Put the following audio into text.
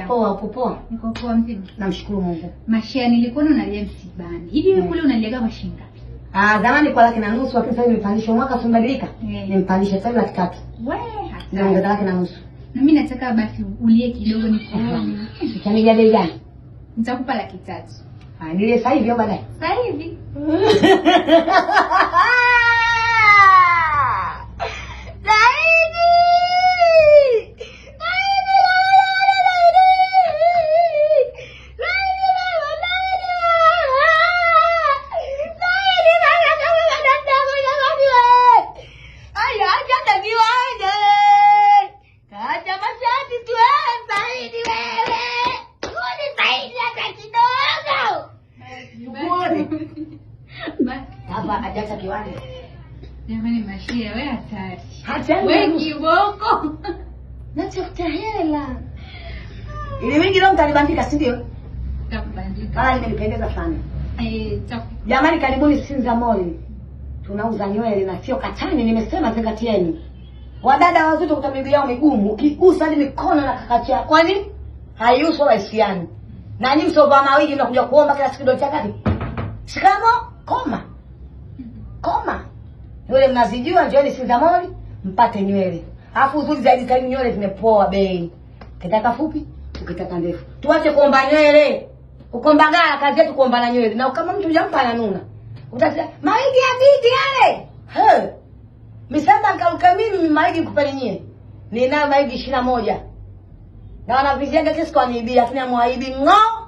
Poa, poa. Niko poa mzima. Namshukuru Mungu. Mashia nilikuwa unalia msibani. Hivi wewe kule unaliaga mashinga ngapi? Zamani kwa 1,500 lakini sasa nimepandisha mwaka umbadilika. Nimpandisha sasa 300. Wewe hata. Naongeza 1,500. Na mimi nataka basi ulie kidogo nikuone. Utanigia bei gani? Nitakupa 300. Nile sasa hivi au baadaye? Sasa hivi. Hapa ajacha kiwanja. Jamani Mashia wewe hatari. Hatari. Wewe kiboko. Nachofuta hela. Ile wingi leo mtalibandika si ndio? Takubandika. Nimenipendeza sana. Taku. Jamani karibuni Sinza Mall. Tunauza nywele na sio katani, nimesema zingatieni. Wadada wazito kuta miguu yao migumu, ukigusa hadi mikono na kakatia. Kwani haiuso waisiani. Na nyinyi msova mawili mnakuja kuomba kila siku dola chakati. Shikamo, koma. Nywele mnazijua, njooni Sinza Mall mpate nywele. Alafu uzuri zaidi kali nywele zimepoa bei. Ukitaka fupi, ukitaka ndefu. Tuache kuomba nywele. Ukombagala kazi yetu kuomba na nywele. Na kama mtu hujampa ananuna. Utasema, "Maidi ya bibi yale." Misamba kauka mimi maidi kupeni nyie. Nina maidi 21. Na wanaviziaga kesi kwa niibia, lakini amwaibi ng'o.